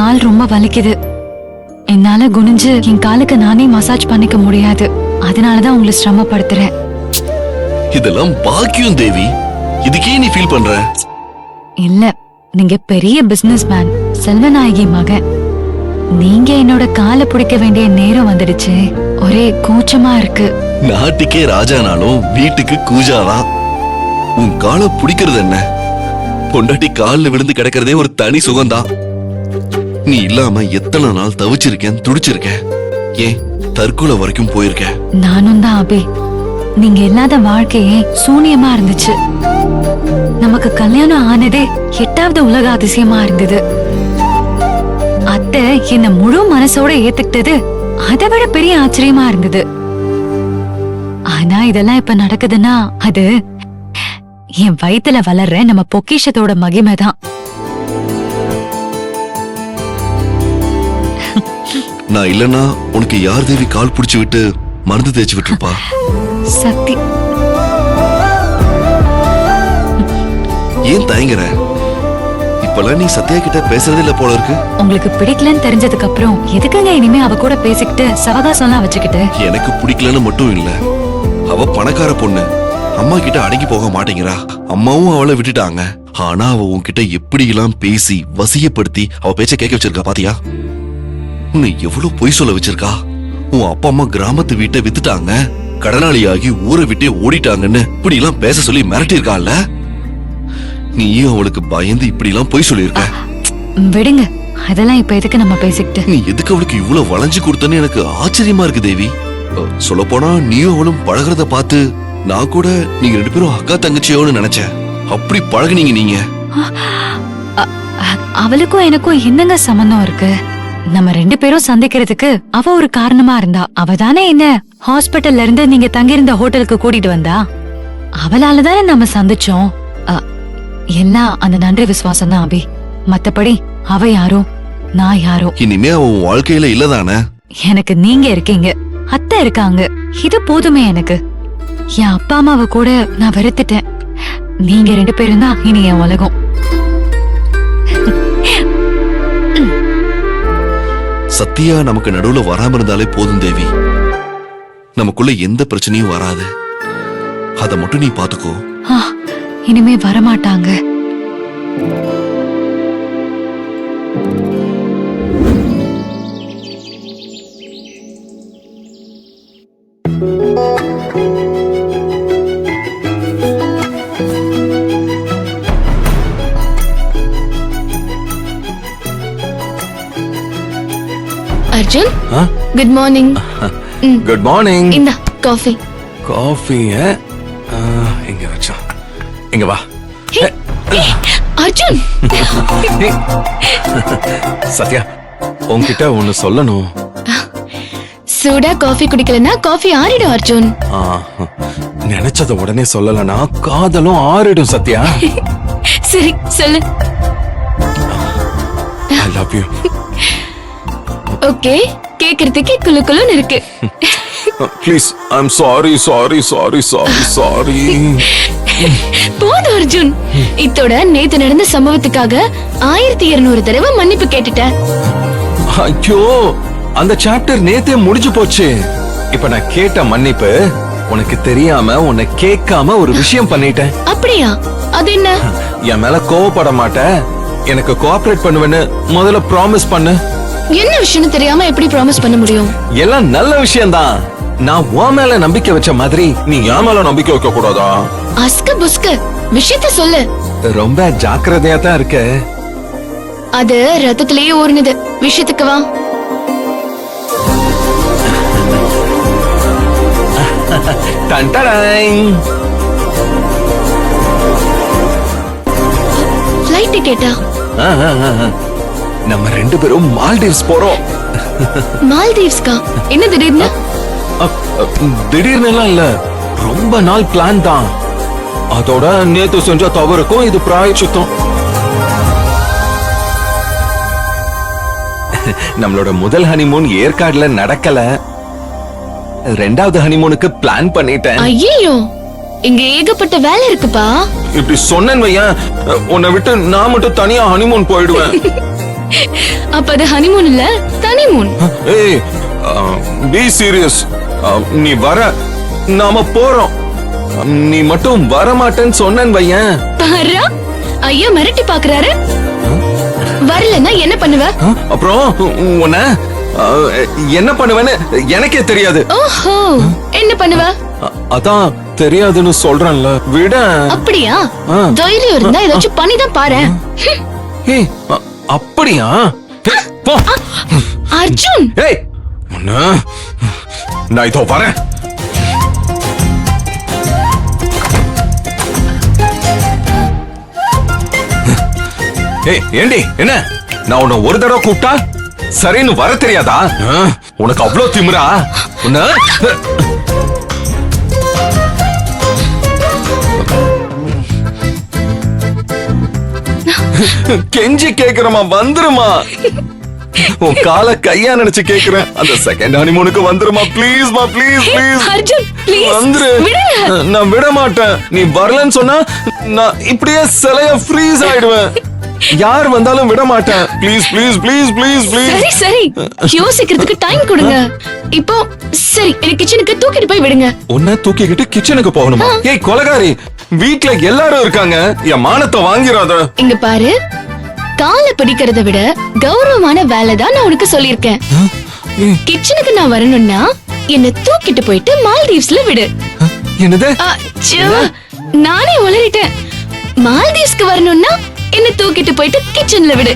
கால் ரொம்ப வலிக்குது. என்னால குனிஞ்சு என் காலுக்கு நானே மசாஜ் பண்ணிக்க முடியாது. அதனாலதான் உங்களை சிரமப்படுத்துறேன். இதெல்லாம் பாக்கியம் தேவி. இதுக்கே நீ ஃபீல் பண்ற? இல்ல, நீங்க பெரிய பிசினஸ் மேன், செல்வநாயகி மகன். நீங்க என்னோட காலை பிடிக்க வேண்டிய நேரம் வந்துடுச்சு. ஒரே கூச்சமா இருக்கு. நாட்டுக்கே ராஜானாலும் வீட்டுக்கு கூஜாதான். உன் காலை பிடிக்கிறது என்ன? பொண்டாட்டி காலில் விழுந்து கிடக்கிறதே ஒரு தனி சுகம்தான். நீ இல்லாம எத்தனை நாள் தவிச்சிருக்கேன், துடிச்சிருக்கேன். ஏன் தற்கொலை வரைக்கும் போயிருக்கேன். நானும் தான் அபி. நீங்க இல்லாத வாழ்க்கையே சூனியமா இருந்துச்சு. நமக்கு கல்யாணம் ஆனதே 8வது உலக அதிசயமா இருந்தது. அத்தை என்ன முழு மனசோட ஏத்துக்கிட்டது அதை விட பெரிய ஆச்சரியமா இருந்தது. ஆனா இதெல்லாம் இப்ப நடக்குதுன்னா அது என் வயித்துல வளர்ற நம்ம பொக்கிஷத்தோட மகிமைதான். நான் இல்லனா உனக்கு யார் தேவி கால் புடிச்சு விட்டு மருந்து தேய்ச்சி விட்டுருப்பா? சக்தி. ஏன் தயங்குற? இப்பெல்லாம் நீ சத்யா கிட்ட பேசுறதே இல்ல போல இருக்கு. உங்களுக்கு பிடிக்கலன்னு தெரிஞ்சதுக்கு அப்புறம் எதுக்குங்க இனிமே அவ கூட பேசிக்கிட்டு சவகாசம்லாம் வச்சுக்கிட்டு? எனக்கு பிடிக்கலன்னு மட்டும் இல்ல, அவ பணக்கார பொண்ணு, அம்மா கிட்ட அடங்கி போக மாட்டேங்கிறா. அம்மாவும் அவளை விட்டுட்டாங்க. ஆனா அவ உன்கிட்ட எப்படி எல்லாம் பேசி வசியப்படுத்தி அவ பேச்ச கேட்க வச்சிருக்கா பாத்தியா? உன்னை எவ்வளவு பொய் சொல்ல வச்சிருக்கா. உன் அப்பா அம்மா கிராமத்து வீட்டை வித்துட்டாங்க, கடனாளியாகி ஊரை விட்டே ஓடிட்டாங்கன்னு இப்படி எல்லாம் பேச சொல்லி மிரட்டி இருக்கால. நீயும் அவளுக்கு பயந்து இப்படி எல்லாம் பொய் சொல்லிருக்க. விடுங்க, அதெல்லாம் இப்ப எதுக்கு நம்ம பேசிக்கிட்டு? நீ எதுக்கு அவளுக்கு இவ்வளவு வளைஞ்சு கொடுத்தன்னு எனக்கு ஆச்சரியமா இருக்கு தேவி. சொல்ல போனா நீயும் அவளும் பழகிறத பார்த்து நான் கூட நீங்க 2 பேரும் அக்கா தங்கச்சியோன்னு நினைச்சேன். அப்படி பழகுனீங்க நீங்க. அவளுக்கும் எனக்கும் என்னங்க சம்பந்தம் இருக்கு? நம்ம 2 பேரும் சந்திக்கிறதுக்கு அவ ஒரு காரணமா இருந்தா. அவ தானே என்ன ஹாஸ்பிட்டல்ல இருந்து நீங்க தங்கியிருந்த ஹோட்டலுக்கு கூட்டிட்டு வந்தா. அவளாலதானே நம்ம சந்திச்சோம். எல்லாம் அந்த நன்றி விசுவாசம் தான் அபி. மத்தபடி அவ யாரோ நான் யாரோ. இனிமே அவன் வாழ்க்கையில இல்லதானே? எனக்கு நீங்க இருக்கீங்க, அத்தை இருக்காங்க. இது போதுமே எனக்கு. என் அப்பா அம்மாவை கூட நான் வெறுத்துட்டேன். நீங்க 2 பேரும் தான் இனி என் உலகம். சத்யா நமக்கு நடுவுல வராம இருந்தாலே போதும் தேவி. நமக்குள்ள எந்த பிரச்சனையும் வராது. அத மட்டும் நீ பாத்துக்கோ. இனிமே வரமாட்டாங்க. Arjun, good morning. Good morning. இந்த காஃபி. காஃபி எங்க வச்சா? இங்க வா. அர்ஜுன். சத்யா, உன்கிட்ட ஒன்னு சொல்லணும். சூடா காஃபி குடிக்கலனா காஃபி ஆறிடும் அர்ஜுன். நினைச்சத உடனே சொல்லலனா காதலும் ஆறிடும் சத்யா. சரி சொல்லு. I love you. ஓகே, கேக்குறதுக்கு குளு குளுன்னு இருக்கு. Please, I'm sorry. போதும் அர்ஜுன். இத்தோட நேத்து நடந்த சம்பவத்துக்காக 1200 தடவை மன்னிப்பு கேட்டுட்டேன். ஐயோ, அந்த சாப்டர் நேத்தே முடிஞ்சு போச்சு. இப்ப நான் கேட்ட மன்னிப்பு உனக்கு தெரியாம உன்னை கேட்காம ஒரு விஷயம் பண்ணிட்டேன். அப்படியா? அது என்ன? என் மேல கோவப்பட மாட்டேன், எனக்கு கோஆபரேட் பண்ணுவேன்னு முதல்ல ப்ராமிஸ் பண்ணு. என்ன விஷயம் தெரியாம எப்படி ப்ராமிஸ் பண்ண முடியும்? எல்லாம் நல்ல விஷயம்தான். நான் உன் மேல நம்பிக்கை வச்ச மாதிரி நீ என் மேல நம்பிக்கை வைக்க கூடாதா? அஸ்க புஸ்க விஷயத்த சொல்லு. ரொம்ப ஜாக்கிரதையா தான் இருக்க. அது ரத்தத்திலேயே ஊறினது. விஷயத்துக்கு வா. ஃளைட் டிக்கெட்டா? நம்ம 2 பேரும் மால்டீவ்ஸ் போறோம். மால்டீவ்ஸ்கா? என்ன திடீர்னு? திடீர்னு எல்லாம் இல்ல, ரொம்ப நாள் பிளான் தான். அதோட நேத்து செஞ்ச தவறுக்கும் இது பிராயச்சித்தம். நம்மளோட முதல் ஹனிமூன் ஏற்காடுல நடக்கல. 2வது ஹனிமூனுக்கு பிளான் பண்ணிட்டேன். ஐயோ, இங்க ஏகப்பட்ட வேலை இருக்குப்பா. இப்படி சொன்னேன் வையன், உன்னை விட்டு நான் மட்டும் தனியா ஹனிமூன் போயிடுவேன். அப்ப அது ஹனிமூன் இல்ல தனிமூன். ஏய் பி சீரியஸ். நீ வர, நாம போறோம். நீ மட்டும் வர மாட்டேன்னு சொன்னேன் வையன். பாரா, ஐயா மிரட்டி பாக்குறாரு. வரலன்னா என்ன பண்ணுவ? அப்புறம் உன்ன என்ன பண்ணுவேன்னு எனக்கே தெரியாது. ஓஹோ, என்ன பண்ணுவ? அதான் தெரியாதுன்னு சொல்றேன்ல, விட. அப்படியா? தைரியம் இருந்தா ஏதாச்சும் பண்ணிதான் பாரு. ஏய் அப்படியா? போ அர்ஜுன். ஏய் நான் இதோ வரேன். ஏய் ஏண்டி என்ன, நான் உன்னை ஒரு தடவை கூப்பிட்டா சரின்னு வர தெரியாதா? உனக்கு அவ்வளவு திமிரா? உன்ன கெஞ்சி கேக்குறமா, வந்துருமா. உன் கால கையா நினைச்சு கேக்குறேன். அந்த செகண்ட் ஹனிமூனுக்கு வந்துருமா, ப்ளீஸ் மா, ப்ளீஸ் ப்ளீஸ். அர்ஜுன் ப்ளீஸ் வந்துரு. நான் விட மாட்டேன். நீ வரலன்னு சொன்னா நான் இப்படியே சிலைய ஃப்ரீஸ் ஆயிடுவேன். யார் வந்தாலும் விட மாட்டேன். Please please please please please. சரி சரி, யோசிக்கிறதுக்கு டைம் கொடுங்க. இப்போ சரி, எனக்கு கிச்சனுக்கு தூக்கிட்டு போய் விடுங்க. உன்னை தூக்கிக்கிட்டு கிச்சனுக்கு போகணுமா? ஏய் கொலகாரி, வீட்ல எல்லாரும் இருக்காங்க. என் மானத்தை வாங்கிராத. இங்க பாரு, காலை பிடிக்கிறத விட கௌரவமான வேலை தான் நான் உனக்கு சொல்லிருக்கேன். கிச்சனுக்கு நான் வரணும்னா என்ன தூக்கிட்டு போயிட்டு மால்தீவ்ஸ்ல விடு. என்னது? அச்சோ, நானே உளறிட்டேன். மால்தீவ்ஸ்க்கு வரணும்னா என்ன தூக்கிட்டு போயிட்டு கிச்சன்ல விடு.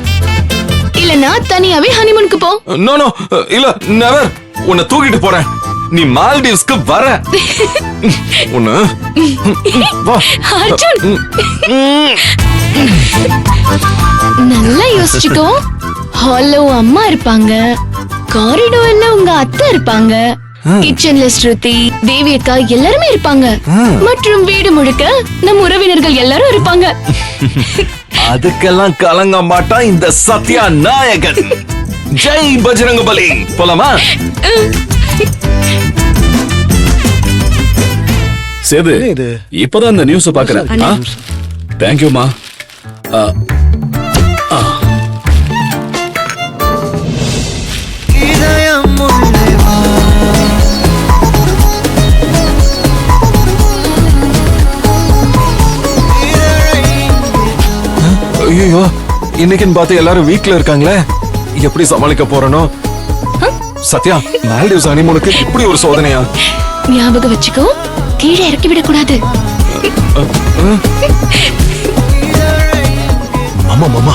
இல்லனா தனியாவே ஹனிமூனுக்கு போ. நோ நோ, இல்ல நெவர். உன்னை தூக்கிட்டு போறேன். நீ மால்தீவ்ஸ்க்கு வர. உன்னை வா. அர்ஜுன், நல்லா யோசிச்சுக்கோ. ஹால்ல அம்மா இருப்பாங்க, காரிடோர்ல உங்க அத்தை இருப்பாங்க, கிச்சன்ல ஸ்ருதி, தேவி அக்கா எல்லாருமே இருப்பாங்க. மற்றும் வீடு முழுக்க நம் உறவினர்கள் எல்லாரும் இருப்பாங்க. அதுக்கெல்லாம் கலங்க மாட்டான் இந்த சத்யா நாயகன். ஜெய் பஜ்ரங்கபலி. போலாமா? சேது, இப்பதான் இந்த நியூஸ் பாக்குறேன். தேங்க்யூமா. ஐயோ, இன்னைக்குன்னு பார்த்து எல்லாரும் வீட்ல இருக்காங்களே, எப்படி சமாளிக்க போறனோ? சத்யா, மால்டீவ்ஸ் ஹனிமூனுக்கு இப்படி ஒரு சோதனையா? ஞாபகம் வச்சுக்கோ, கீழே இறக்கி விட கூடாது. மாமா மாமா,